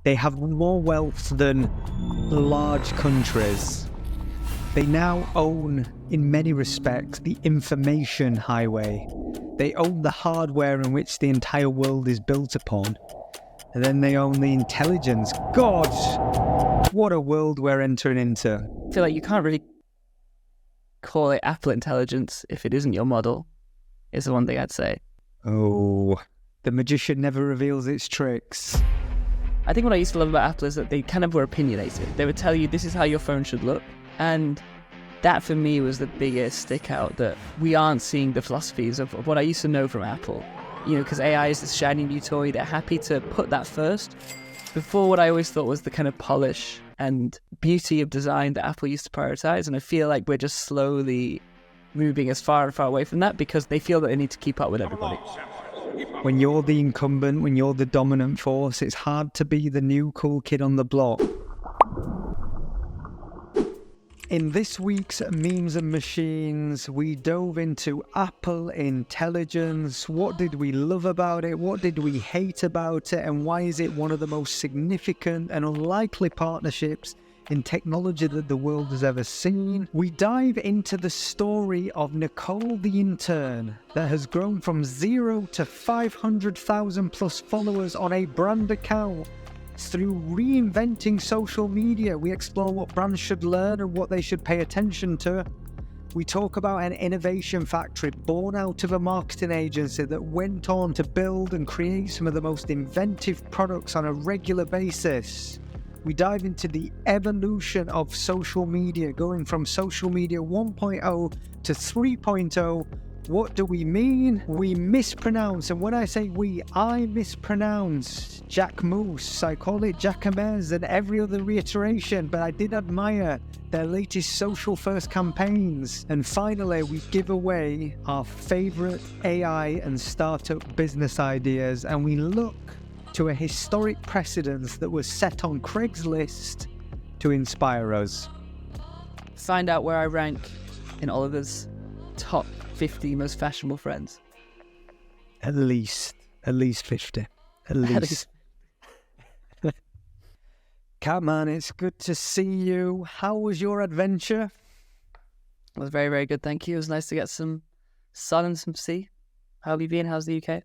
They have more wealth than large countries. They now own, in many respects, the information highway. They own the hardware in which the entire world is built upon. And then they own the intelligence. God, what a world we're entering into. I feel like you can't really call it Apple intelligence if it isn't your model, is the one thing I'd say. Oh, the magician never reveals its tricks. I think what I used to love about Apple is that they kind of were opinionated. They would tell you this is how your phone should look. And that for me was the biggest stick out, that we aren't seeing the philosophies of what I used to know from Apple. You know, because AI is this shiny new toy. They're happy to put that first before what I always thought was the kind of polish and beauty of design that Apple used to prioritize. And I feel like we're just slowly moving as far and far away from that because they feel that they need to keep up with everybody. When you're the incumbent, when you're the dominant force, it's hard to be the new cool kid on the block. In this week's Memes and Machines, we dove into Apple intelligence. What did we love about it? What did we hate about it? And why is it one of the most significant and unlikely partnerships in technology that the world has ever seen? We dive into the story of Nicole the Intern that has grown from 0 to 500,000 plus followers on a brand account. Through reinventing social media, we explore what brands should learn and what they should pay attention to. We talk about an innovation factory born out of a marketing agency that went on to build and create some of the most inventive products on a regular basis. We dive into the evolution of social media, going from social media 1.0 to 3.0. What do we mean? We mispronounce, and when I say we, I mispronounce Jacquemus. I call it Jacamez and every other reiteration, but I did admire their latest social first campaigns. And finally, we give away our favorite AI and startup business ideas, and we look to a historic precedence that was set on Craigslist to inspire us. Find out where I rank in Oliver's top 50 most fashionable friends. At least 50. At least. Catman, it's good to see you. How was your adventure? It was very, very good, thank you. It was nice to get some sun and some sea. How have you been? How's the UK?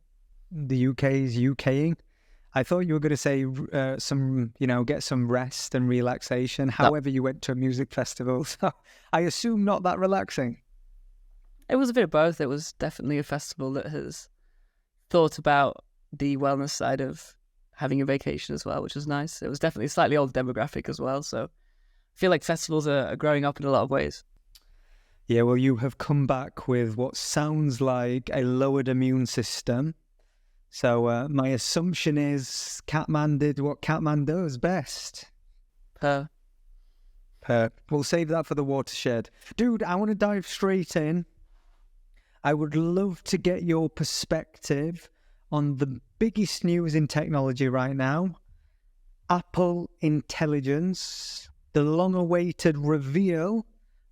The UK is UKing. I thought you were going to say get some rest and relaxation. However, you went to a music festival. So I assume not that relaxing. It was a bit of both. It was definitely a festival that has thought about the wellness side of having a vacation as well, which was nice. It was definitely a slightly older demographic as well. So I feel like festivals are growing up in a lot of ways. Yeah, well, you have come back with what sounds like a lowered immune system. So my assumption is Catman did what Catman does best. We'll save that for the watershed. Dude, I want to dive straight in. I would love to get your perspective on the biggest news in technology right now. Apple intelligence, the long-awaited reveal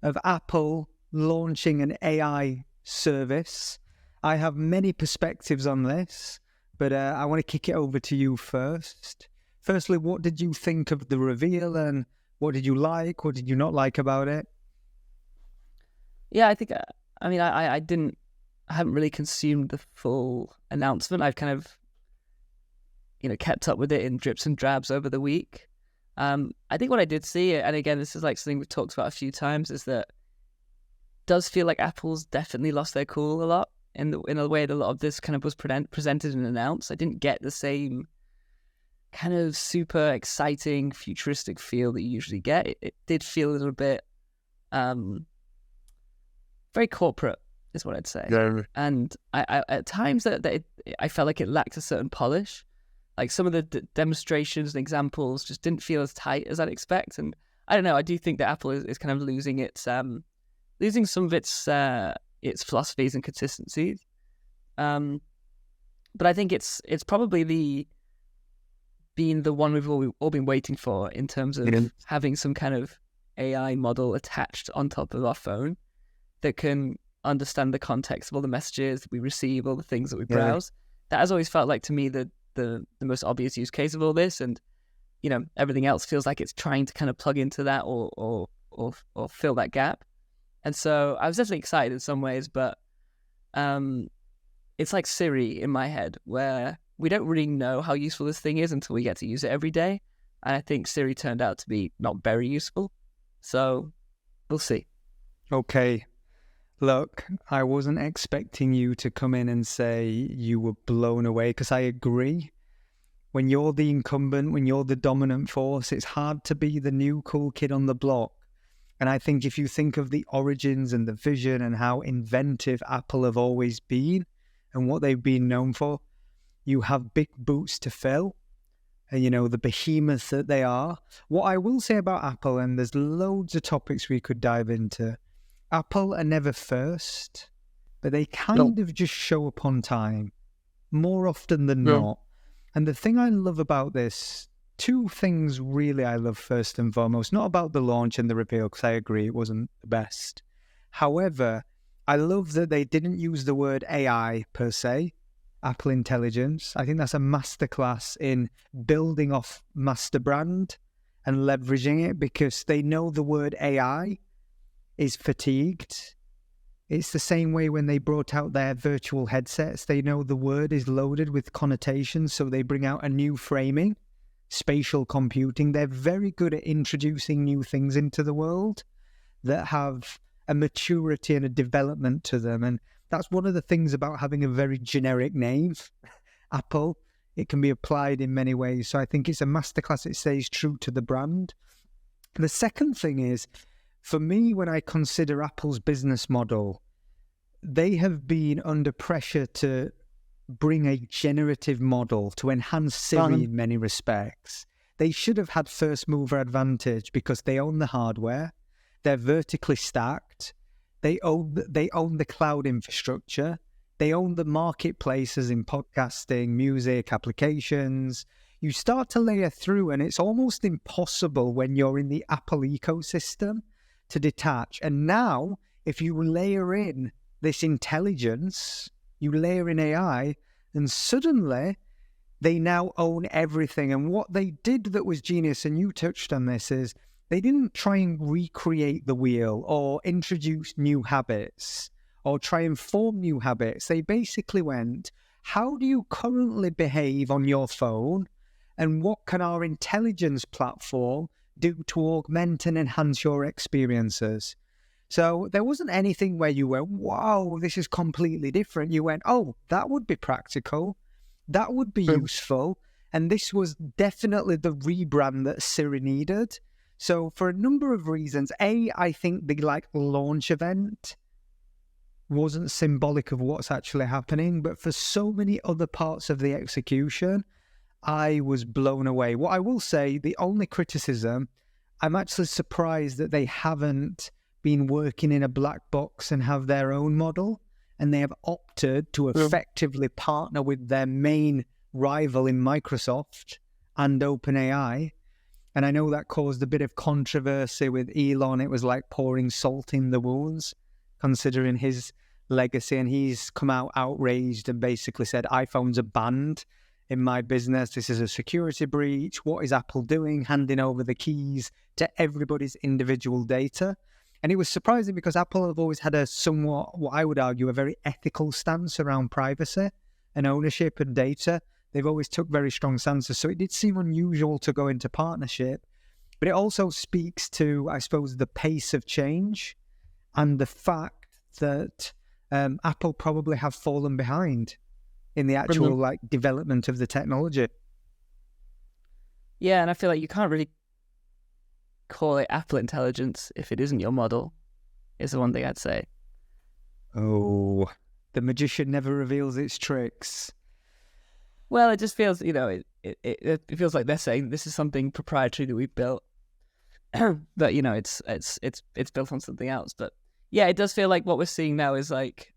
of Apple launching an AI service. I have many perspectives on this, but I want to kick it over to you first. Firstly, what did you think of the reveal, and what did you like, what did you not like about it? Yeah, I think, I haven't really consumed the full announcement. I've kind of, kept up with it in drips and drabs over the week. I think what I did see, and again, this is like something we've talked about a few times, is that it does feel like Apple's definitely lost their cool a lot in a way that a lot of this kind of was presented and announced. I didn't get the same kind of super exciting, futuristic feel that you usually get. It did feel a little bit very corporate, is what I'd say. Yeah. And I at times I felt like it lacked a certain polish. Like some of the demonstrations and examples just didn't feel as tight as I'd expect. And I don't know, I do think that Apple is kind of losing losing some of its philosophies and consistencies. But I think it's probably being the one we've all been waiting for in terms of having some kind of AI model attached on top of our phone that can understand the context of all the messages that we receive, all the things that we browse. That has always felt like to me the most obvious use case of all this. And, everything else feels like it's trying to kind of plug into that or fill that gap. And so I was definitely excited in some ways, but it's like Siri in my head, where we don't really know how useful this thing is until we get to use it every day. And I think Siri turned out to be not very useful. So we'll see. Okay. Look, I wasn't expecting you to come in and say you were blown away, because I agree. When you're the incumbent, when you're the dominant force, it's hard to be the new cool kid on the block. And I think if you think of the origins and the vision and how inventive Apple have always been and what they've been known for, you have big boots to fill. And, the behemoth that they are. What I will say about Apple, and there's loads of topics we could dive into, Apple are never first, but they kind of just show up on time, more often than not. And the thing I love about this, two things really I love first and foremost, not about the launch and the reveal, because I agree it wasn't the best. However, I love that they didn't use the word AI per se, Apple Intelligence. I think that's a masterclass in building off master brand and leveraging it, because they know the word AI is fatigued. It's the same way when they brought out their virtual headsets. They know the word is loaded with connotations, so they bring out a new framing, spatial computing. They're very good at introducing new things into the world that have a maturity and a development to them. And that's one of the things about having a very generic name, Apple. It can be applied in many ways. So I think it's a masterclass. It stays true to the brand. And the second thing is, for me, when I consider Apple's business model, they have been under pressure to bring a generative model to enhance Siri in many respects. They should have had first mover advantage because they own the hardware. They're vertically stacked. They own the cloud infrastructure. They own the marketplaces in podcasting, music, applications. You start to layer through, and it's almost impossible when you're in the Apple ecosystem to detach. And now, if you layer in this intelligence, you layer in AI, and suddenly they now own everything. And what they did that was genius, and you touched on this, is they didn't try and recreate the wheel or introduce new habits or try and form new habits. They basically went, how do you currently behave on your phone? And what can our intelligence platform do to augment and enhance your experiences? So there wasn't anything where you went, wow, this is completely different. You went, oh, that would be practical. That would be useful. And this was definitely the rebrand that Siri needed. So for a number of reasons, I think the launch event wasn't symbolic of what's actually happening, but for so many other parts of the execution, I was blown away. What I will say, the only criticism, I'm actually surprised that they haven't been working in a black box and have their own model, and they have opted to effectively partner with their main rival in Microsoft and OpenAI. And I know that caused a bit of controversy with Elon. It was like pouring salt in the wounds, considering his legacy. And he's come out outraged and basically said, iPhones are banned in my business. This is a security breach. What is Apple doing? Handing over the keys to everybody's individual data. And it was surprising because Apple have always had a somewhat, what I would argue, a very ethical stance around privacy and ownership and data. They've always took very strong stances. So it did seem unusual to go into partnership. But it also speaks to, I suppose, the pace of change and the fact that Apple probably have fallen behind in the actual development of the technology. Yeah, and I feel like you can't really call it Apple Intelligence if it isn't your model, is the one thing I'd say. Oh, the magician never reveals its tricks. Well, it just feels, it feels like they're saying this is something proprietary that we've built, but it's built on something else. But yeah, it does feel like what we're seeing now is like,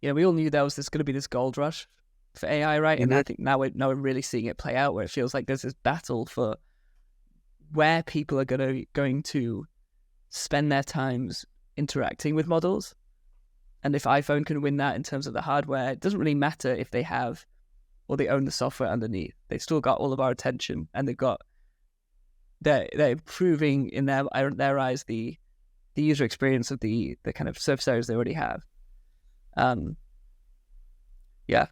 we all knew there's going to be this gold rush for AI, right? And I think now we're really seeing it play out, where it feels like there's this battle for where people are going to spend their times interacting with models. And if iPhone can win that in terms of the hardware, it doesn't really matter if they have or they own the software underneath. They've still got all of our attention, and they're improving in their eyes the user experience of the kind of surface areas they already have. Yeah.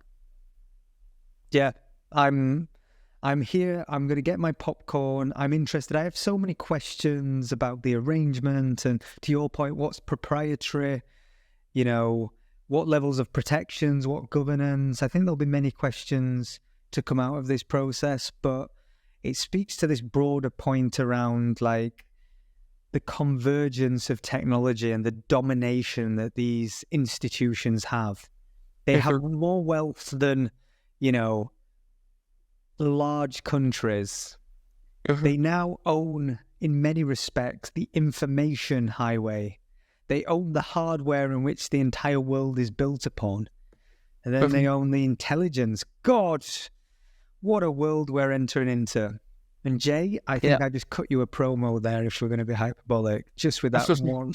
I'm here. I'm going to get my popcorn. I'm interested. I have so many questions about the arrangement, and to your point, what's proprietary, what levels of protections, what governance. I think there'll be many questions to come out of this process, but it speaks to this broader point around like the convergence of technology and the domination that these institutions have. They have more wealth than, large countries. They now own, in many respects, the information highway. They own the hardware in which the entire world is built upon. And then they own the intelligence. God, what a world we're entering into. And Jay, I think I just cut you a promo there if we're going to be hyperbolic, just with that one.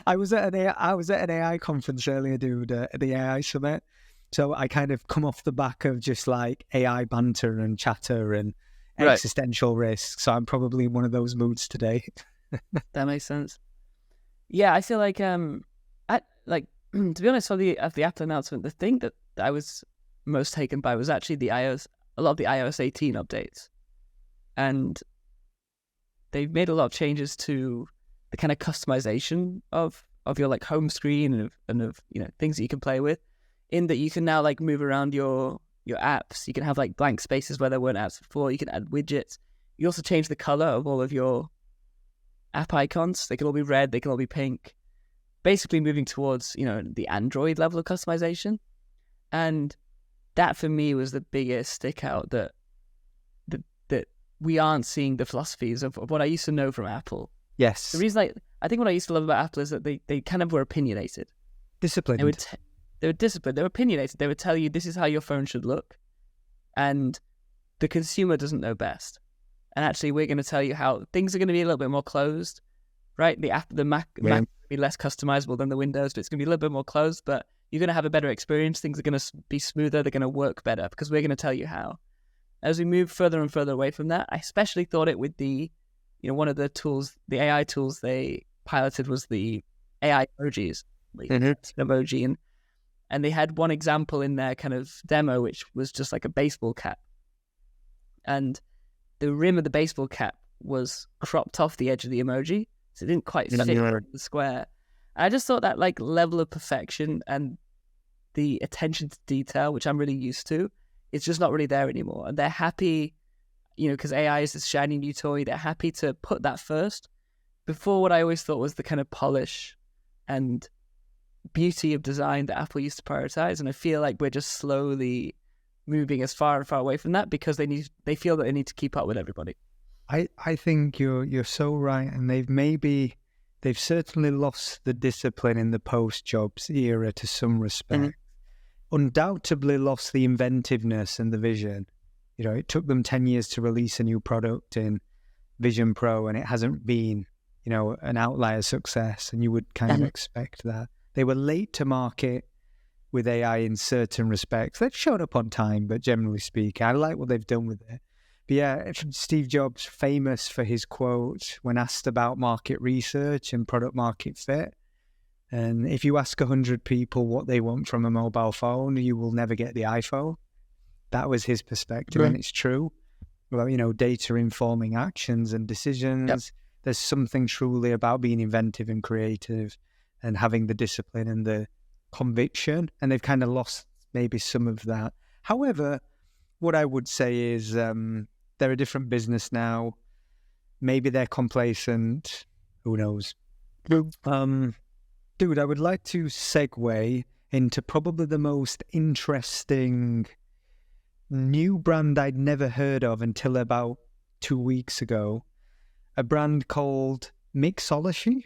I was at an AI conference earlier, dude, at the AI Summit. So I kind of come off the back of just like AI banter and chatter and existential risk. So I'm probably in one of those moods today. That makes sense. Yeah, I feel like to be honest, for the Apple announcement, the thing that I was most taken by was actually a lot of the iOS 18 updates, and they've made a lot of changes to the kind of customization of your like home screen and of things that you can play with, in that you can now like move around your apps. You can have like blank spaces where there weren't apps before. You can add widgets. You also change the color of all of your app icons. They can all be red, they can all be pink, basically moving towards the Android level of customization. And that for me was the biggest stick out, that we aren't seeing the philosophies of what I used to know from Apple. Yes. The reason I think what I used to love about Apple is that they kind of were opinionated. Disciplined. They were disciplined. They were opinionated. They would tell you this is how your phone should look, and the consumer doesn't know best. And actually, we're going to tell you how things are going to be a little bit more closed, right? The Mac will be less customizable than the Windows, but it's going to be a little bit more closed. But you're going to have a better experience. Things are going to be smoother. They're going to work better because we're going to tell you how. As we move further and further away from that, I especially thought it with the, one of the tools, the AI tools they piloted was the AI emojis, emoji, and they had one example in their kind of demo, which was just like a baseball cap, and the rim of the baseball cap was cropped off the edge of the emoji, so it didn't quite fit the square. And I just thought that like level of perfection and the attention to detail, which I'm really used to, it's just not really there anymore. And they're happy, because AI is this shiny new toy, they're happy to put that first before what I always thought was the kind of polish and beauty of design that Apple used to prioritize. And I feel like we're just slowly moving as far and far away from that because they feel that they need to keep up with everybody. I think you're so right, and they've certainly lost the discipline in the post-Jobs era to some respect. Undoubtedly lost the inventiveness and the vision. It took them 10 years to release a new product in Vision Pro, and it hasn't been, an outlier success, and you would kind of expect that. They were late to market with AI in certain respects. They've shown up on time, but generally speaking, I like what they've done with it. But yeah, Steve Jobs, famous for his quote when asked about market research and product market fit. And if you ask 100 people what they want from a mobile phone, you will never get the iPhone. That was his perspective, and it's true. Well, data informing actions and decisions. Yep. There's something truly about being inventive and creative and having the discipline and the conviction, and they've kind of lost maybe some of that. However, what I would say is they're a different business now. Maybe they're complacent. Who knows? Dude, I would like to segue into probably the most interesting new brand I'd never heard of until about 2 weeks ago. A brand called Mixology.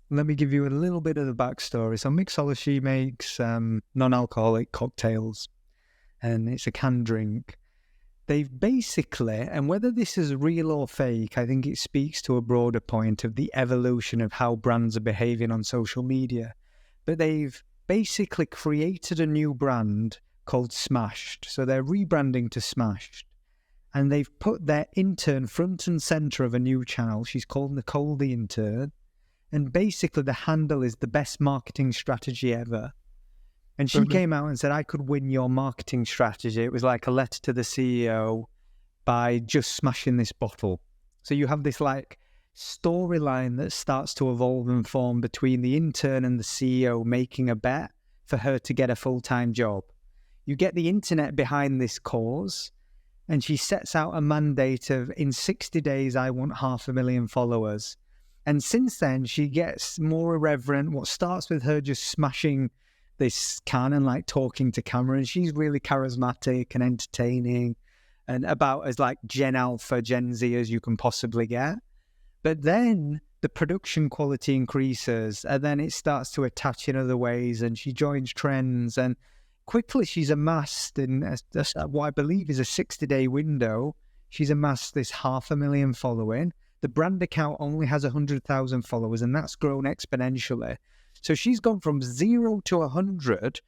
Let me give you a little bit of the backstory. So Mixology makes non-alcoholic cocktails, and it's a canned drink. They've basically, and whether this is real or fake, I think it speaks to a broader point of the evolution of how brands are behaving on social media. But they've basically created a new brand called Smashed. So they're rebranding to Smashed. And they've put their intern front and center of a new channel. She's called Nicole the Intern. And basically the handle is the best marketing strategy ever. And she came out and said, I could win your marketing strategy. It was like a letter to the CEO by just smashing this bottle. So you have this like storyline that starts to evolve and form between the intern and the CEO making a bet for her to get a full-time job. You get the internet behind this cause, and she sets out a mandate of, in 60 days, I want 500,000 followers. And since then, she gets more irreverent. What starts with her just smashing this can and like talking to camera, and she's really charismatic and entertaining and about as like Gen Alpha, Gen Z as you can possibly get. But then the production quality increases, and then it starts to attach in other ways, and she joins trends, and quickly she's amassed in what I believe is a 60-day window. She's amassed this 500,000 following. The brand account only has 100,000 followers, and that's grown exponentially. So she's gone from 0 to 100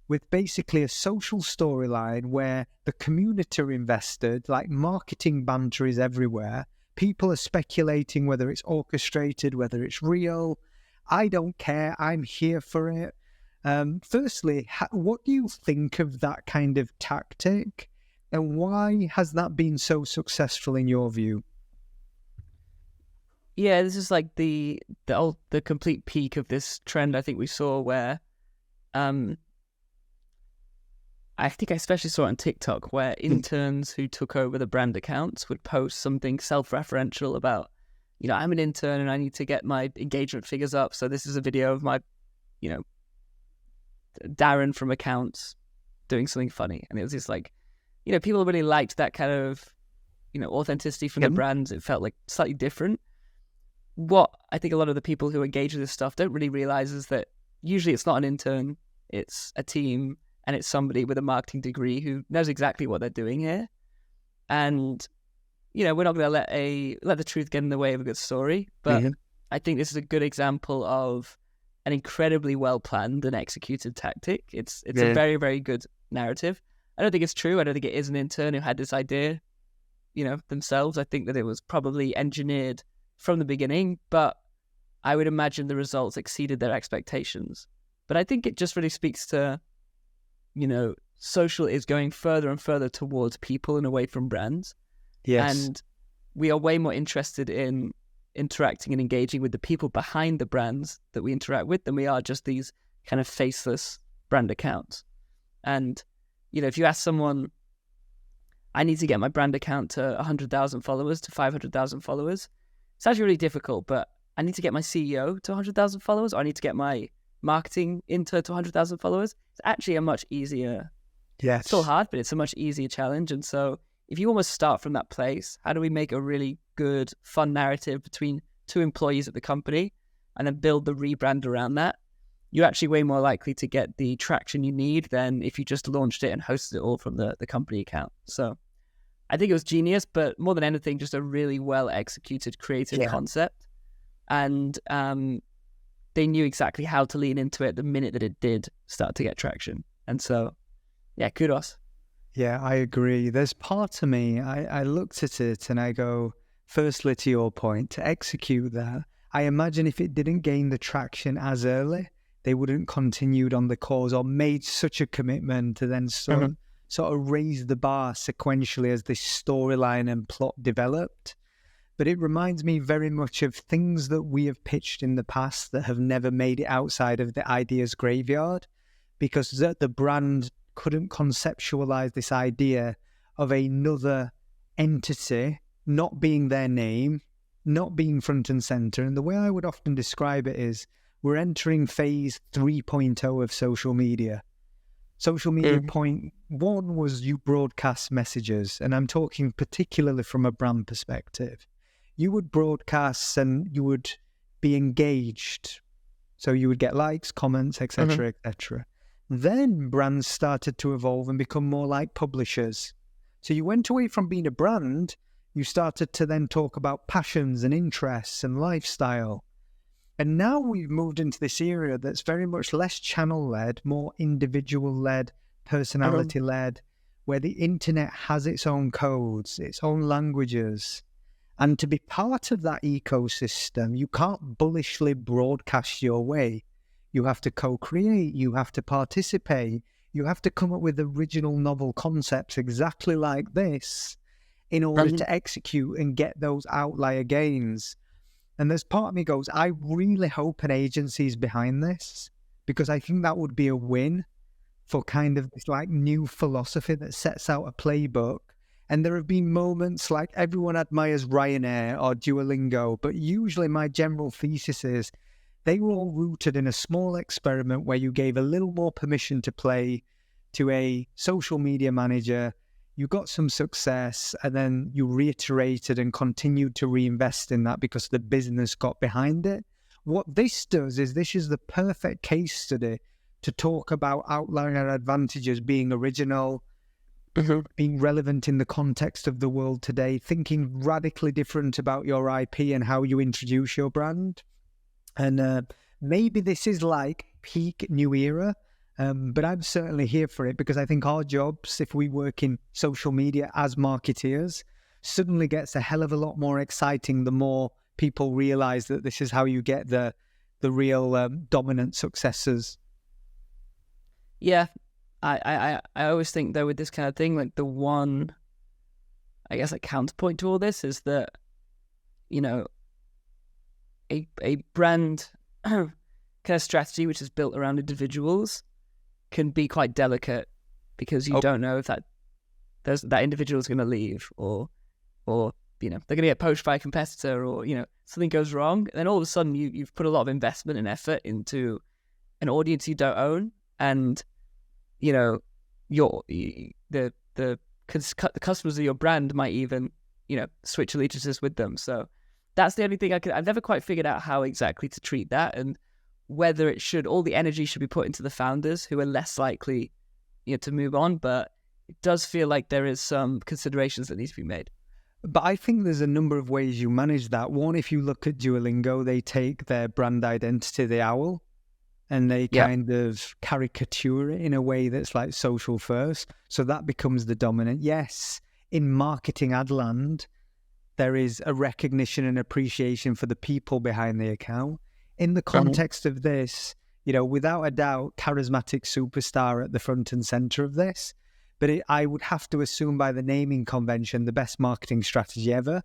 with basically a social storyline where the community are invested, like marketing banter is everywhere. People are speculating whether it's orchestrated, whether it's real. I don't care. I'm here for it. Firstly, what do you think of that kind of tactic, and why has that been so successful in your view? Yeah, this is like the complete peak of this trend I think we saw where I think I especially saw it on TikTok where interns who took over the brand accounts would post something self-referential about, you know, I'm an intern and I need to get my engagement figures up. So this is a video of my, you know, Darren from accounts doing something funny. And it was just like, you know, people really liked that kind of, you know, authenticity from the brands. It felt like slightly different. What I think a lot of the people who engage with this stuff don't really realize is that usually it's not an intern, it's a team, and it's somebody with a marketing degree who knows exactly what they're doing here. And, you know, we're not going to let the truth get in the way of a good story. But I think this is a good example of an incredibly well-planned and executed tactic. It's a very, very good narrative. I don't think it's true. I don't think it is an intern who had this idea, you know, themselves. I think that it was probably engineered from the beginning, but I would imagine the results exceeded their expectations. But I think it just really speaks to, you know, social is going further and further towards people and away from brands. Yes. And we are way more interested in interacting and engaging with the people behind the brands that we interact with than we are just these kind of faceless brand accounts. And, you know, if you ask someone, I need to get my brand account to 100,000 followers, to 500,000 followers, it's actually really difficult, but I need to get my CEO to 100,000 followers, or I need to get my marketing intern to 100,000 followers. It's actually a much easier, it's still hard, but it's a much easier challenge. And so if you almost start from that place, how do we make a really good, fun narrative between two employees at the company and then build the rebrand around that? You're actually way more likely to get the traction you need than if you just launched it and hosted it all from the company account. So I think it was genius, but more than anything, just a really well-executed creative concept. And they knew exactly how to lean into it the minute that it did start to get traction. And so, yeah, kudos. Yeah, I agree. There's part of me, I looked at it and I go, firstly, to your point, to execute that, I imagine if it didn't gain the traction as early, they wouldn't continued on the cause or made such a commitment to then sort of raise the bar sequentially as this storyline and plot developed. But it reminds me very much of things that we have pitched in the past that have never made it outside of the ideas graveyard, because the brand couldn't conceptualize this idea of another entity not being their name, not being front and center. And the way I would often describe it is we're entering phase 3.0 of social media. Social media point one was you broadcast messages, and I'm talking particularly from a brand perspective. You would broadcast and you would be engaged. So you would get likes, comments, etc., etc. Then brands started to evolve and become more like publishers. So you went away from being a brand, you started to then talk about passions and interests and lifestyle. And now we've moved into this area that's very much less channel-led, more individual-led, personality-led, where the internet has its own codes, its own languages. And to be part of that ecosystem, you can't bullishly broadcast your way. You have to co-create, you have to participate, you have to come up with original novel concepts exactly like this in order to execute and get those outlier gains. And there's part of me goes, I really hope an agency is behind this, because I think that would be a win for kind of this like new philosophy that sets out a playbook. And there have been moments like everyone admires Ryanair or Duolingo, but usually my general thesis is they were all rooted in a small experiment where you gave a little more permission to play to a social media manager, you got some success, and then you reiterated and continued to reinvest in that because the business got behind it. What this does is this is the perfect case study to talk about outlier advantages, being original, being relevant in the context of the world today, thinking radically different about your IP and how you introduce your brand. And maybe this is like peak new era, but I'm certainly here for it, because I think our jobs, if we work in social media as marketeers, suddenly gets a hell of a lot more exciting the more people realize that this is how you get the real dominant successes. Yeah. I always think, though, with this kind of thing, like the one, I guess, like counterpoint to all this is that, you know, a brand kind of strategy which is built around individuals can be quite delicate, because you don't know if that individual is going to leave, or you know, they're going to get poached by a competitor, or, you know, something goes wrong, and then all of a sudden you've put a lot of investment and effort into an audience you don't own, and you know, the customers of your brand might even, you know, switch allegiances with them. So that's the only thing I've never quite figured out how exactly to treat that, and whether all the energy should be put into the founders, who are less likely, you know, to move on. But it does feel like there is some considerations that need to be made. But I think there's a number of ways you manage that. One, if you look at Duolingo, they take their brand identity, the owl, and they kind of caricature it in a way that's like social first. So that becomes the dominant. Yes, in marketing ad land, there is a recognition and appreciation for the people behind the account. In the context of this, you know, without a doubt, charismatic superstar at the front and center of this. But I would have to assume by the naming convention, the best marketing strategy ever.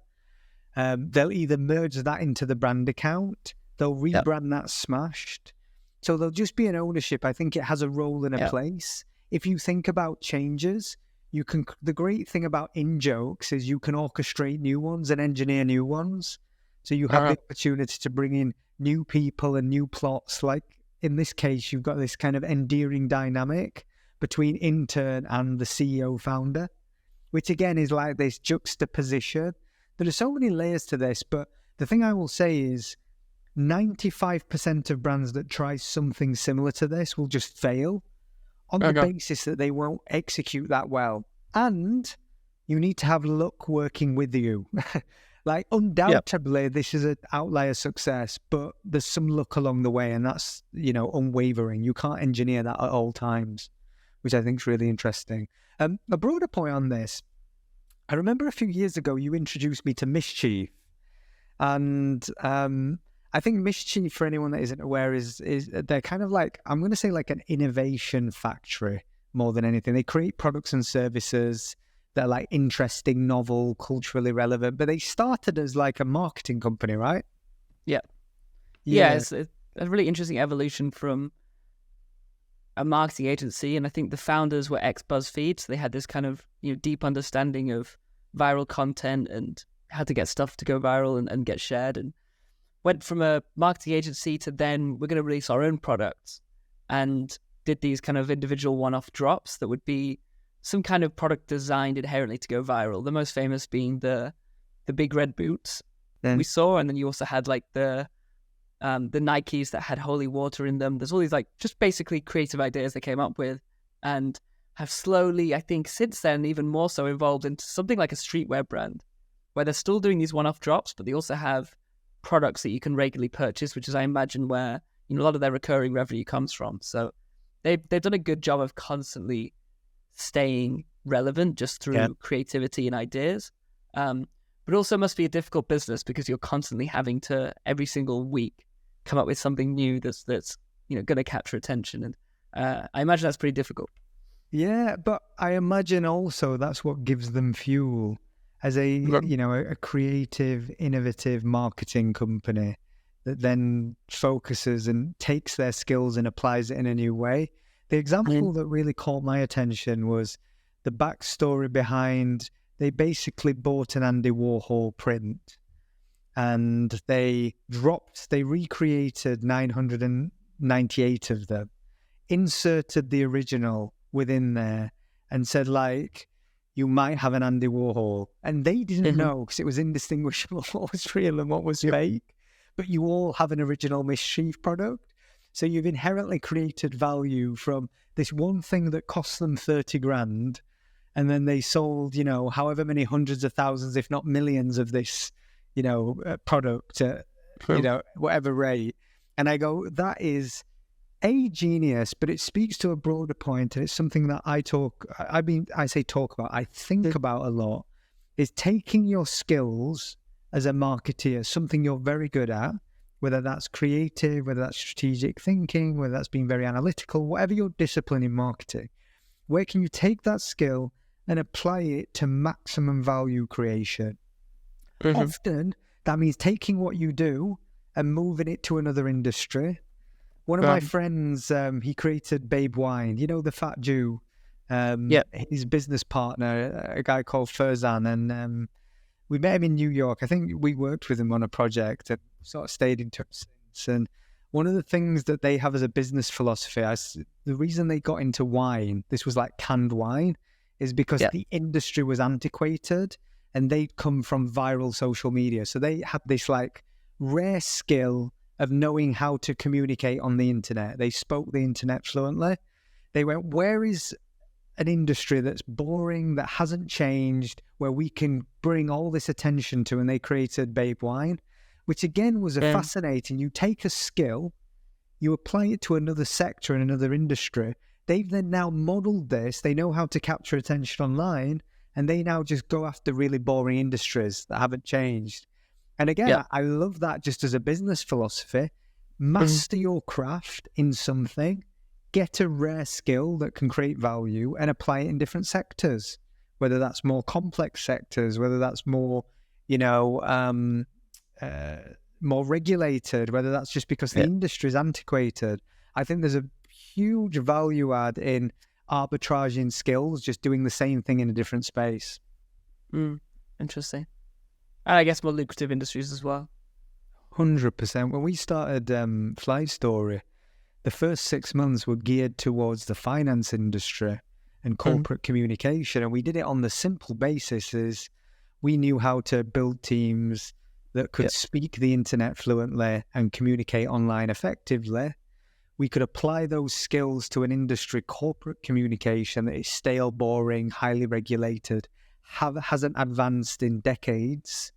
They'll either merge that into the brand account, they'll rebrand that Smashed. So there'll just be an ownership. I think it has a role and a place. If you think about changes, you can. The great thing about in-jokes is you can orchestrate new ones and engineer new ones. So you have the opportunity to bring in new people and new plots. Like in this case, you've got this kind of endearing dynamic between intern and the CEO founder, which again is like this juxtaposition. There are so many layers to this, but the thing I will say is 95% of brands that try something similar to this will just fail on the basis that they won't execute that well. And you need to have luck working with you. Like undoubtedly this is an outlier success, but there's some luck along the way, and that's, you know, unwavering. You can't engineer that at all times, which I think is really interesting. A broader point on this, I remember a few years ago you introduced me to MSCHF, and I think MSCHF, for anyone that isn't aware, is they're kind of like, I'm going to say like an innovation factory more than anything. They create products and services that are like interesting, novel, culturally relevant, but they started as like a marketing company, right? Yeah, it's a really interesting evolution from a marketing agency, and I think the founders were ex-BuzzFeed, so they had this kind of, you know, deep understanding of viral content and how to get stuff to go viral and get shared, and went from a marketing agency to then we're going to release our own products, and did these kind of individual one-off drops that would be some kind of product designed inherently to go viral. The most famous being the big red boots we saw, and then you also had like the Nikes that had holy water in them. There's all these like just basically creative ideas they came up with, and have slowly, I think since then, even more so evolved into something like a streetwear brand, where they're still doing these one-off drops, but they also have products that you can regularly purchase, which is, I imagine, where, you know, a lot of their recurring revenue comes from. So they've done a good job of constantly staying relevant just through creativity and ideas. But also must be a difficult business because you're constantly having to every single week come up with something new that's going to capture attention. And I imagine that's pretty difficult. Yeah, but I imagine also that's what gives them fuel as a creative, innovative marketing company that then focuses and takes their skills and applies it in a new way. The example that really caught my attention was the backstory behind, they basically bought an Andy Warhol print and they recreated 998 of them, inserted the original within there and said, like, you might have an Andy Warhol. And they didn't know because it was indistinguishable what was real and what was fake. But you all have an original MSCHF product. So you've inherently created value from this one thing that cost them 30 grand. And then they sold, however many hundreds of thousands, if not millions of this, product at, whatever rate. And I go, that is a genius, but it speaks to a broader point, and it's something that I think about a lot, is taking your skills as a marketeer, something you're very good at, whether that's creative, whether that's strategic thinking, whether that's being very analytical, whatever your discipline in marketing, where can you take that skill and apply it to maximum value creation? Often that means taking what you do and moving it to another industry. One of my friends, he created Babe Wine, the fat Jew, his business partner, a guy called Ferzan, and we met him in New York. I think we worked with him on a project and sort of stayed in touch since. And one of the things that they have as a business philosophy, the reason they got into wine, this was like canned wine, is because the industry was antiquated and they'd come from viral social media. So they had this like rare skill of knowing how to communicate on the internet. They spoke the internet fluently. They went, where is an industry that's boring, that hasn't changed, where we can bring all this attention to? And they created Babe Wine, which again was fascinating. You take a skill, you apply it to another sector and another industry. They've then now modeled this. They know how to capture attention online, and they now just go after really boring industries that haven't changed. And again, I love that just as a business philosophy. Master your craft in something, get a rare skill that can create value and apply it in different sectors, whether that's more complex sectors, whether that's more, more regulated, whether that's just because the industry is antiquated. I think there's a huge value add in arbitraging skills, just doing the same thing in a different space. Interesting. And I guess more lucrative industries as well. 100%. When we started Fly Story, the first 6 months were geared towards the finance industry and corporate communication. And we did it on the simple basis is we knew how to build teams that could speak the internet fluently and communicate online effectively. We could apply those skills to an industry, corporate communication, that is stale, boring, highly regulated, hasn't advanced in decades.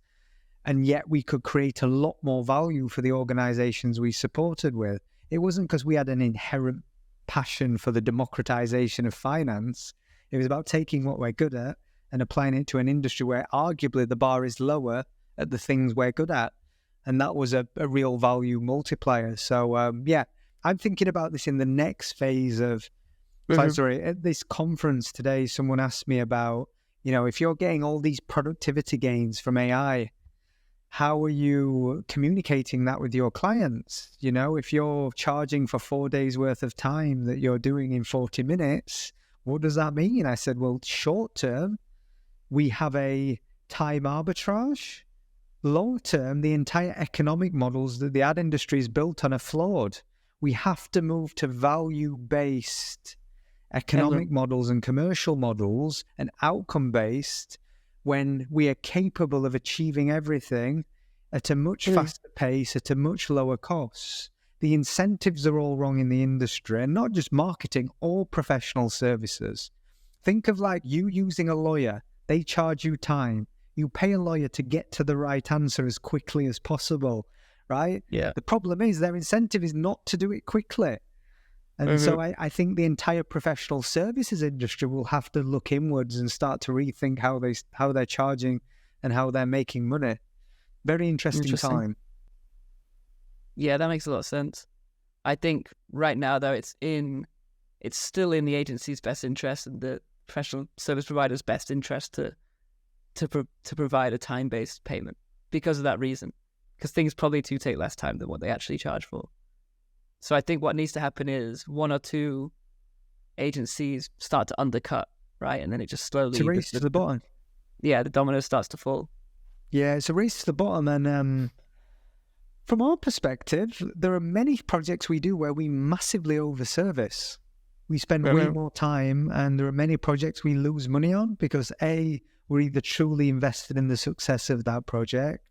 And yet we could create a lot more value for the organizations we supported with. It wasn't because we had an inherent passion for the democratization of finance. It was about taking what we're good at and applying it to an industry where arguably the bar is lower at the things we're good at. And that was a real value multiplier. So, I'm thinking about this in the next phase of, sorry, at this conference today, someone asked me about, if you're getting all these productivity gains from AI, how are you communicating that with your clients? If you're charging for 4 days worth of time that you're doing in 40 minutes, what does that mean? I said, well, short term, we have a time arbitrage. Long term, the entire economic models that the ad industry is built on are flawed. We have to move to value-based economic models and commercial models and outcome-based when we are capable of achieving everything at a much faster pace, at a much lower cost. The incentives are all wrong in the industry, and not just marketing, all professional services. Think of like you using a lawyer. They charge you time. You pay a lawyer to get to the right answer as quickly as possible, right? Yeah. The problem is their incentive is not to do it quickly. And so I think the entire professional services industry will have to look inwards and start to rethink how they're charging and how they're making money. Very interesting time. Yeah, that makes a lot of sense. I think right now, though, it's still in the agency's best interest and the professional service provider's best interest to provide a time-based payment because of that reason. Because things probably do take less time than what they actually charge for. So I think what needs to happen is one or two agencies start to undercut, right? And then it just slowly... It's a race to the bottom. Yeah, the domino starts to fall. Yeah, it's a race to the bottom. And from our perspective, there are many projects we do where we massively overservice. We spend way more time, and there are many projects we lose money on because A, we're either truly invested in the success of that project,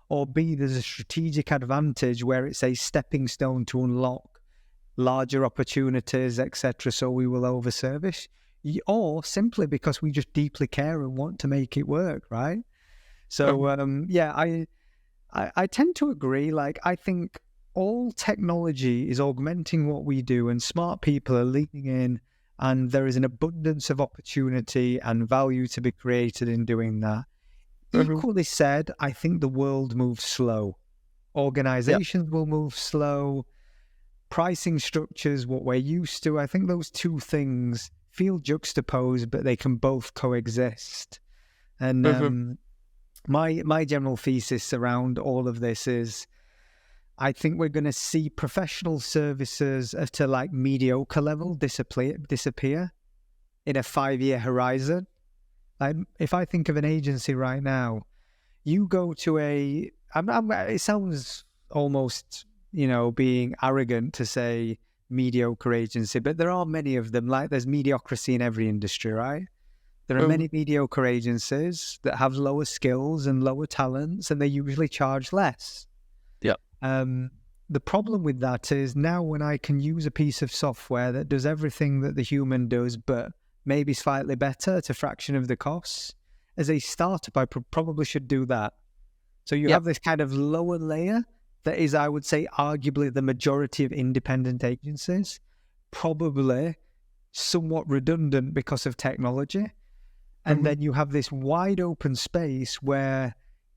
or B, there's a strategic advantage where it's a stepping stone to unlock larger opportunities, etc. So we will overservice, or simply because we just deeply care and want to make it work, right? So I tend to agree. Like, I think all technology is augmenting what we do, and smart people are leaning in, and there is an abundance of opportunity and value to be created in doing that. Equally said, I think the world moves slow. Organizations will move slow. Pricing structures, what we're used to, I think those two things feel juxtaposed, but they can both coexist. And my general thesis around all of this is, I think we're going to see professional services at a like mediocre level disappear in a 5-year horizon. If I think of an agency right now, you go to it sounds almost, being arrogant to say mediocre agency, but there are many of them. Like, there's mediocrity in every industry, right? There are many mediocre agencies that have lower skills and lower talents, and they usually charge less. Yeah. The problem with that is now when I can use a piece of software that does everything that the human does, but maybe slightly better at a fraction of the costs, as a startup, I probably should do that. So you have this kind of lower layer that is, I would say, arguably the majority of independent agencies, probably somewhat redundant because of technology. And then you have this wide open space where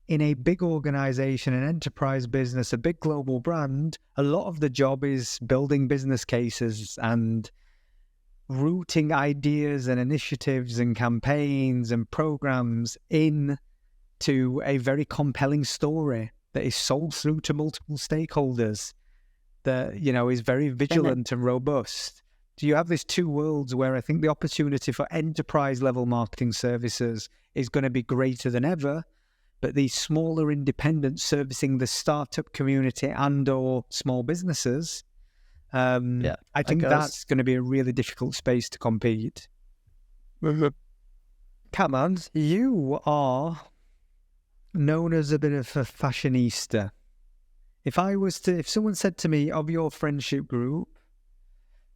in a big organization, an enterprise business, a big global brand, a lot of the job is building business cases and routing ideas and initiatives and campaigns and programs into a very compelling story that is sold through to multiple stakeholders, that, is very vigilant and robust. So you have these two worlds where I think the opportunity for enterprise level marketing services is going to be greater than ever, but these smaller independents servicing the startup community and or small businesses, I think that's going to be a really difficult space to compete. Catman, you are known as a bit of a fashionista. If someone said to me, of your friendship group,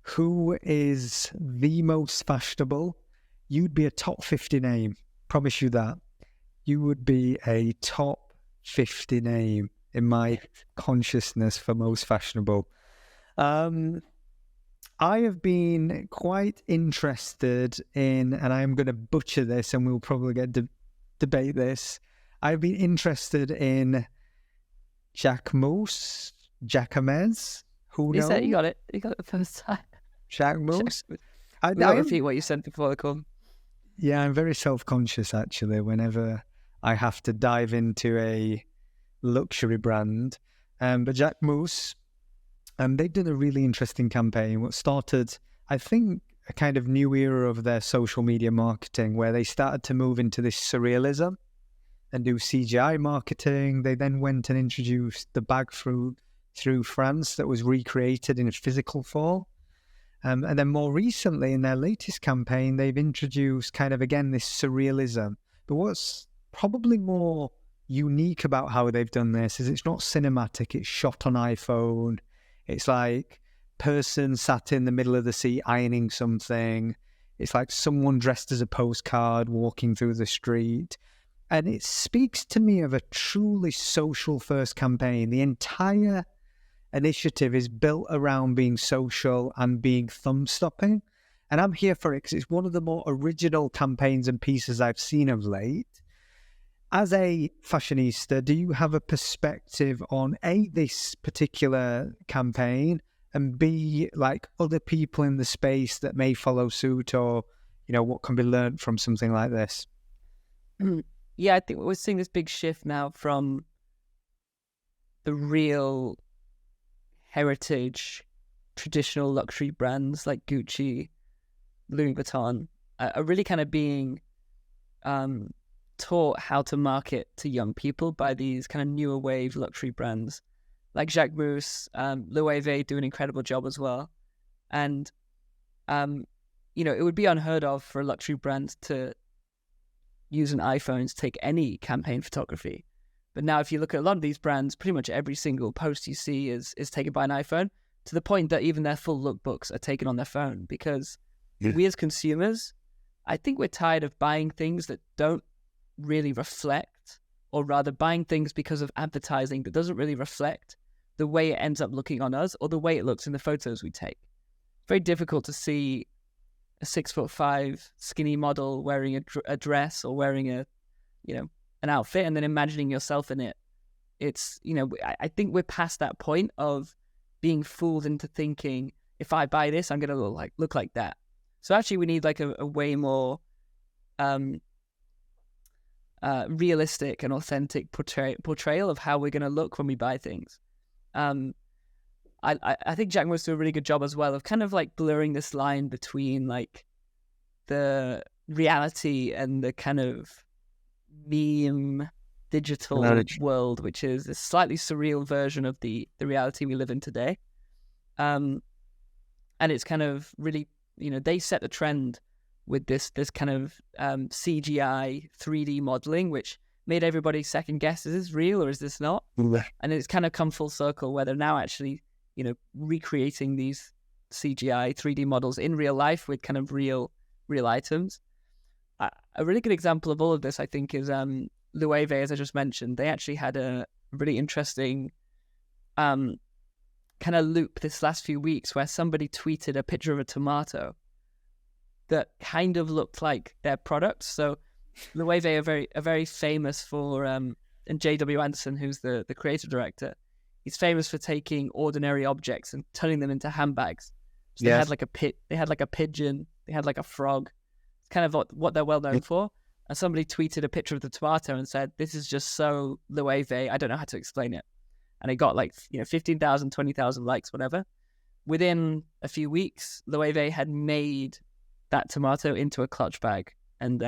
who is the most fashionable, you'd be a top 50 name. Promise you that. You would be a top 50 name in my consciousness for most fashionable. I have been quite interested in, and I'm going to butcher this and we'll probably get debate this. I've been interested in Jacquemus, Jacamez. Who knows? You got it. You got it the first time. Jacquemus. I repeat what you said before the call. Yeah, I'm very self-conscious actually whenever I have to dive into a luxury brand. But Jacquemus, they've done a really interesting campaign. What started, I think, a kind of new era of their social media marketing where they started to move into this surrealism and do CGI marketing. They then went and introduced the bag through France that was recreated in a physical form. And then more recently, in their latest campaign, they've introduced kind of, again, this surrealism. But what's probably more unique about how they've done this is it's not cinematic, it's shot on iPhone. It's like person sat in the middle of the sea ironing something. It's like someone dressed as a postcard walking through the street. And it speaks to me of a truly social first campaign. The entire initiative is built around being social and being thumb-stopping. And I'm here for it because it's one of the more original campaigns and pieces I've seen of late. As a fashionista, do you have a perspective on A, this particular campaign, and B, like other people in the space that may follow suit, or, you know, what can be learned from something like this? Yeah, I think we're seeing this big shift now from the real heritage, traditional luxury brands like Gucci, Louis Vuitton, are really kind of being taught how to market to young people by these kind of newer wave luxury brands like Jacquemus. Loewe do an incredible job as well. And, you know, it would be unheard of for a luxury brand to use an iPhone to take any campaign photography. But now if you look at a lot of these brands, pretty much every single post you see is taken by an iPhone, to the point that even their full lookbooks are taken on their phone. Because we as consumers, I think we're tired of buying things that don't really reflect, or rather buying things because of advertising that doesn't really reflect the way it ends up looking on us or the way it looks in the photos we take. Very difficult to see a 6'5" skinny model wearing a dress or wearing an outfit and then imagining yourself in it. It's, you know, I think we're past that point of being fooled into thinking, if I buy this, I'm going to look like that. So actually we need like a way more realistic and authentic portrayal of how we're going to look when we buy things. I think Jacquemus do a really good job as well of kind of like blurring this line between like the reality and the kind of meme digital world, which is a slightly surreal version of the reality we live in today. And it's kind of really, you know, they set the trend with this kind of CGI 3D modeling, which made everybody second guess, is this real or is this not? And it's kind of come full circle where they're now actually, you know, recreating these CGI 3D models in real life with kind of real items. A really good example of all of this, I think, is Loewe, as I just mentioned. They actually had a really interesting kind of loop this last few weeks where somebody tweeted a picture of a tomato that kind of looked like their product. So Loewe are very famous for, and J.W. Anderson, who's the creative director, he's famous for taking ordinary objects and turning them into handbags. So they had like a pigeon, they had like a frog. It's kind of what they're well known for. And somebody tweeted a picture of the tomato and said, "This is just so Loewe, I don't know how to explain it." And it got like, you know, 15,000, 20,000 likes, whatever. Within a few weeks, Loewe had made that tomato into a clutch bag and,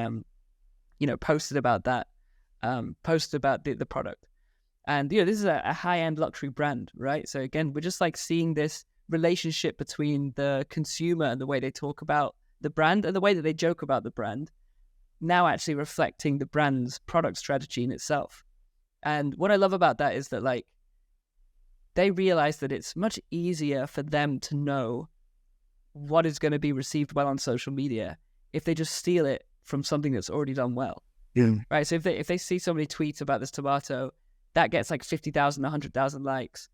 you know, posted about that, posted about the product. And, you know, this is a high-end luxury brand, right? So again, we're just like seeing this relationship between the consumer and the way they talk about the brand and the way that they joke about the brand, now actually reflecting the brand's product strategy in itself. And what I love about that is that, like, they realize that it's much easier for them to know what is going to be received well on social media if they just steal it from something that's already done well. Yeah. Right? So if they see somebody tweet about this tomato, that gets like 50,000, 100,000 likes.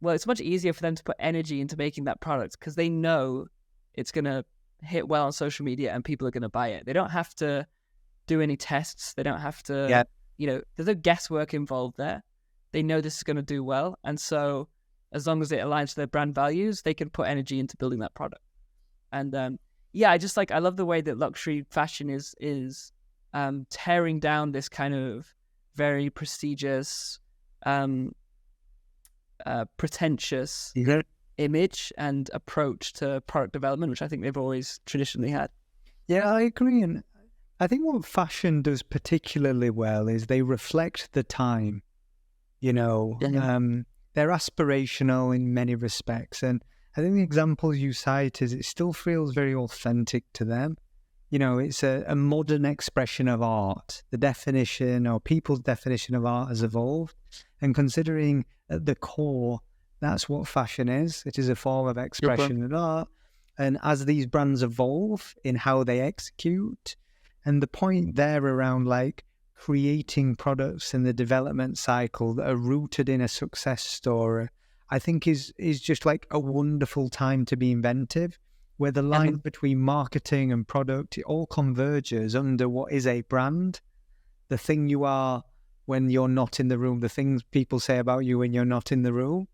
Well, it's much easier for them to put energy into making that product because they know it's going to hit well on social media and people are going to buy it. They don't have to do any tests. They don't have to, you know, there's no guesswork involved there. They know this is going to do well. And so as long as it aligns to their brand values, they can put energy into building that product. And I love the way that luxury fashion is tearing down this kind of very prestigious, pretentious image and approach to product development, which I think they've always traditionally had. Yeah, I agree. And I think what fashion does particularly well is they reflect the time. You know, they're aspirational in many respects. And I think the examples you cite is it still feels very authentic to them. You know, it's a modern expression of art. The definition or people's definition of art has evolved. And considering at the core, that's what fashion is. It is a form of expression of art. And as these brands evolve in how they execute, and the point there around like creating products in the development cycle that are rooted in a success story, I think is just like a wonderful time to be inventive, where the line between marketing and product, it all converges under what is a brand, the thing you are when you're not in the room, the things people say about you when you're not in the room.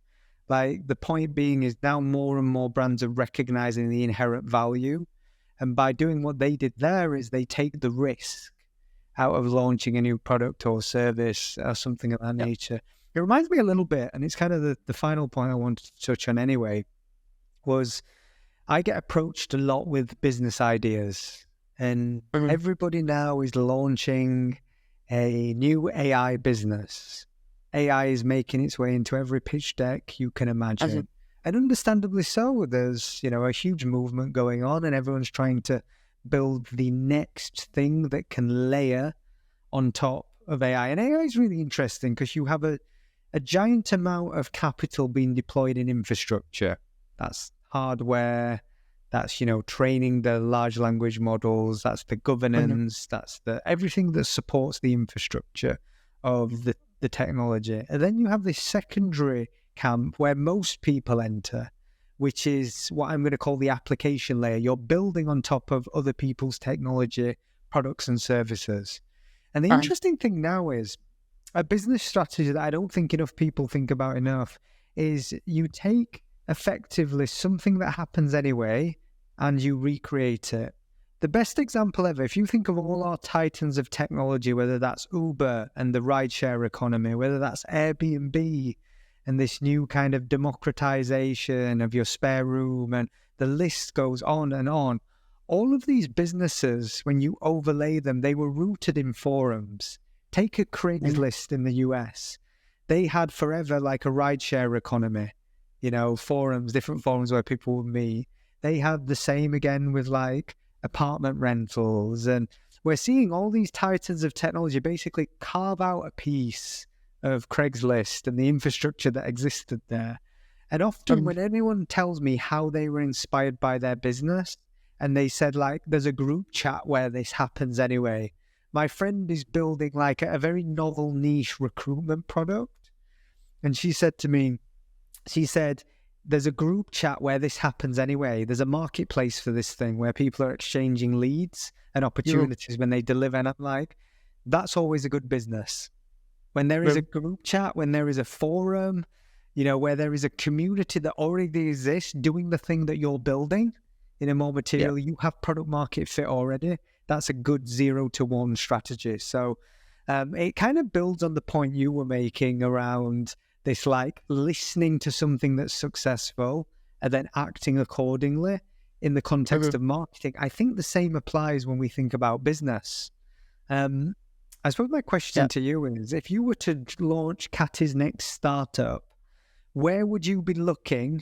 Like, the point being is now more and more brands are recognizing the inherent value. And by doing what they did there is they take the risk out of launching a new product or service or something of that nature. It reminds me a little bit, and it's kind of the final point I wanted to touch on anyway, was I get approached a lot with business ideas, and everybody now is launching a new AI business. AI is making its way into every pitch deck you can imagine. And understandably so. There's, a huge movement going on, and everyone's trying to build the next thing that can layer on top of AI. And AI is really interesting because you have a giant amount of capital being deployed in infrastructure. That's hardware, that's, training the large language models, that's the governance, that's the everything that supports the infrastructure of the technology. And then you have this secondary camp where most people enter, which is what I'm going to call the application layer. You're building on top of other people's technology, products and services. And the interesting thing now is a business strategy that I don't think enough people think about enough is you take effectively something that happens anyway and you recreate it. The best example ever, if you think of all our titans of technology, whether that's Uber and the rideshare economy, whether that's Airbnb and this new kind of democratization of your spare room, and the list goes on and on. All of these businesses, when you overlay them, they were rooted in forums. Take a Craigslist in the US. They had forever like a rideshare economy, forums, different forums where people would meet. They had the same again with like apartment rentals. And we're seeing all these titans of technology basically carve out a piece of Craigslist and the infrastructure that existed there. And often when anyone tells me how they were inspired by their business and they said like, there's a group chat where this happens anyway. My friend is building like a very novel niche recruitment product. And she said to me, there's a group chat where this happens anyway. There's a marketplace for this thing where people are exchanging leads and opportunities when they deliver. And I'm like, that's always a good business. When there is a group chat, when there is a forum, where there is a community that already exists doing the thing that you're building in a more material, you have product market fit already. That's a good 0 to 1 strategy. So it kind of builds on the point you were making around this, like listening to something that's successful and then acting accordingly in the context of marketing. I think the same applies when we think about business. I suppose my question to you is, if you were to launch Catty's next startup, where would you be looking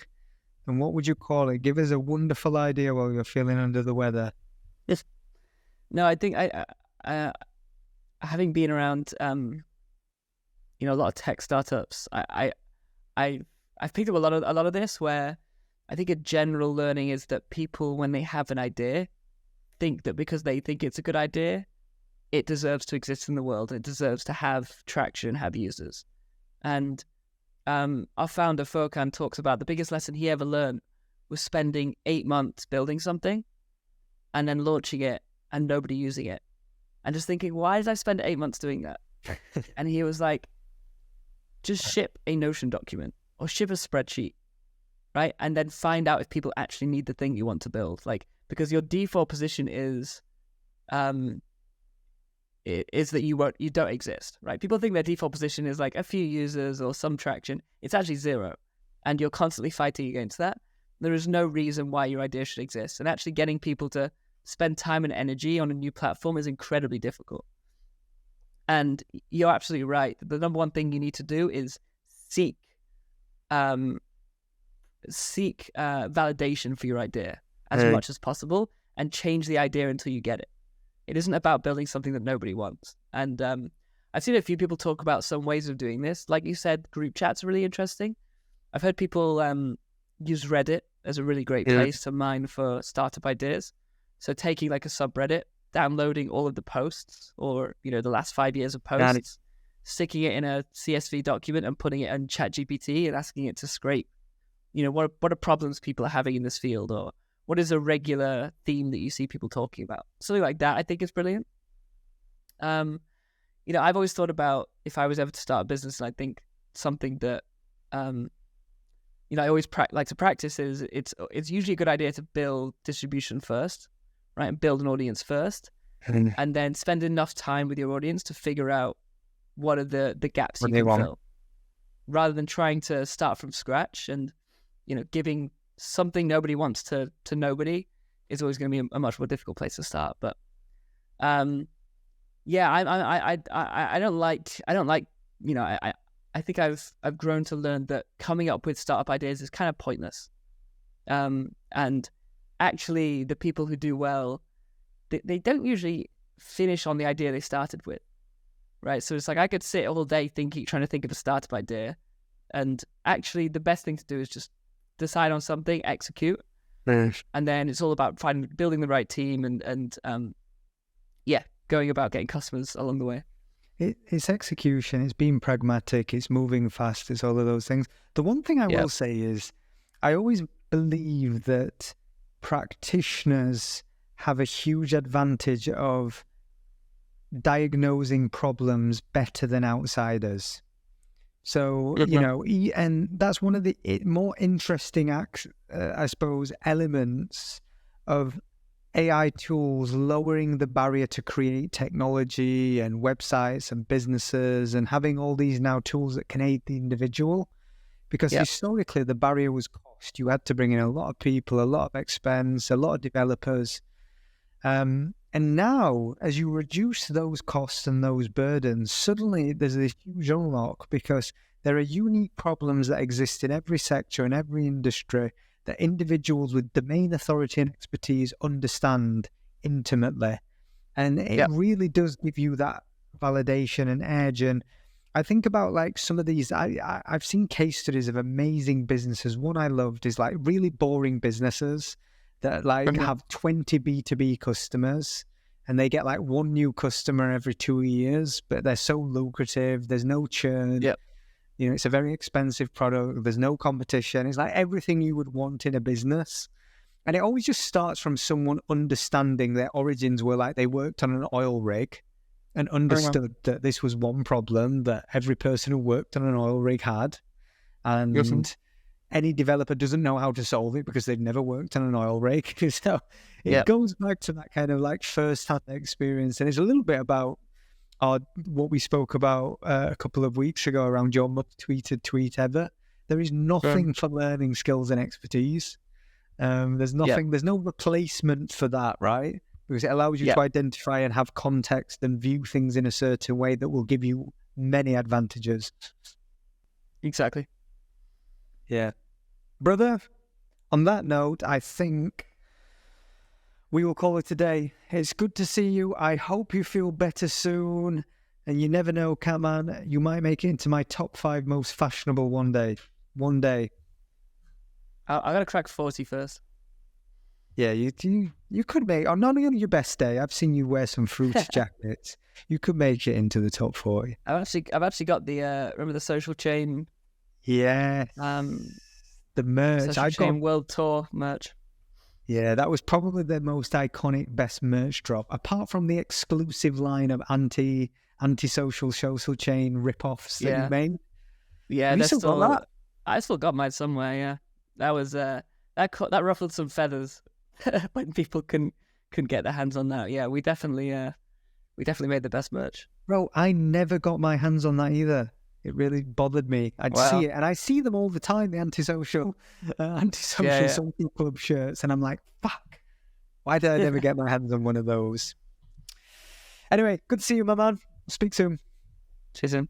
and what would you call it? Give us a wonderful idea while you're feeling under the weather. Yes. No, I think having been around, a lot of tech startups, I've picked up a lot of this, where I think a general learning is that people, when they have an idea, think that because they think it's a good idea, it deserves to exist in the world. It deserves to have traction, have users. And our founder, Furkan, talks about the biggest lesson he ever learned was spending 8 months building something and then launching it and nobody using it. And just thinking, why did I spend 8 months doing that? And he was like, just ship a Notion document or ship a spreadsheet, right? And then find out if people actually need the thing you want to build. Like, because your default position is that you don't exist, right? People think their default position is like a few users or some traction. It's actually 0. And you're constantly fighting against that. There is no reason why your idea should exist. And actually getting people to spend time and energy on a new platform is incredibly difficult. And you're absolutely right. The number one thing you need to do is seek validation for your idea as much as possible, and change the idea until you get it. It isn't about building something that nobody wants. And I've seen a few people talk about some ways of doing this. Like you said, group chats are really interesting. I've heard people use Reddit as a really great place to mine for startup ideas. So taking like a subreddit, downloading all of the posts or, the last 5 years of posts, sticking it in a CSV document and putting it in ChatGPT and asking it to scrape, what are problems people are having in this field, or what is a regular theme that you see people talking about? Something like that, I think, is brilliant. I've always thought about if I was ever to start a business, and I think something that, I always like to practice is it's usually a good idea to build distribution first, right? And build an audience first, and then spend enough time with your audience to figure out what are the gaps you can fill, rather than trying to start from scratch and, giving something nobody wants to nobody is always going to be a much more difficult place to start. But I don't like I think I've grown to learn that coming up with startup ideas is kind of pointless. And actually, the people who do well, they don't usually finish on the idea they started with, right? So it's like I could sit all day trying to think of a startup idea, and actually the best thing to do is just decide on something, execute, and then it's all about building the right team and going about getting customers along the way. It's execution, it's being pragmatic, it's moving fast, it's all of those things. The one thing I will say is I always believe that practitioners have a huge advantage of diagnosing problems better than outsiders. So, and that's one of the more interesting, I suppose, elements of AI tools lowering the barrier to create technology and websites and businesses, and having all these now tools that can aid the individual. Because historically, the barrier was cost. You had to bring in a lot of people, a lot of expense, a lot of developers. And now, as you reduce those costs and those burdens, suddenly there's this huge unlock, because there are unique problems that exist in every sector and every industry that individuals with domain authority and expertise understand intimately. And it really does give you that validation and edge. And I think about like some of these, I've seen case studies of amazing businesses. One I loved is like really boring businesses that like have 20 B2B customers, and they get like one new customer every 2 years, but they're so lucrative. There's no churn. It's a very expensive product. There's no competition. It's like everything you would want in a business. And it always just starts from someone understanding their origins were like they worked on an oil rig and understood that this was one problem that every person who worked on an oil rig had. And any developer doesn't know how to solve it because they've never worked on an oil rig. So it goes back to that kind of like first-hand experience. And it's a little bit about what we spoke about a couple of weeks ago around your most tweeted tweet ever. There is nothing for learning skills and expertise. There's nothing. There's no replacement for that, right? Because it allows you to identify and have context and view things in a certain way that will give you many advantages. Exactly. Yeah. Brother, on that note, I think we will call it a day. It's good to see you. I hope you feel better soon. And you never know, Catman, you might make it into my top 5 most fashionable one day. One day. I got to crack 40 first. Yeah, you could make, on not on your best day, I've seen you wear some fruity jackets. You could make it into the top 40. I've actually got the, remember the Social Chain? Yeah. The merch. Social Chain World Tour merch. Yeah, that was probably the most iconic, best merch drop, apart from the exclusive line of anti-social social chain rip-offs that you made. Yeah, that's still got that. I still got mine somewhere. Yeah, that was that ruffled some feathers when people couldn't get their hands on that. Yeah, we definitely made the best merch. Bro, I never got my hands on that either. It really bothered me. I'd see it, and I see them all the time, the antisocial social club shirts, and I'm like, fuck, why did I never get my hands on one of those? Anyway, good to see you, my man. Speak soon. See you soon.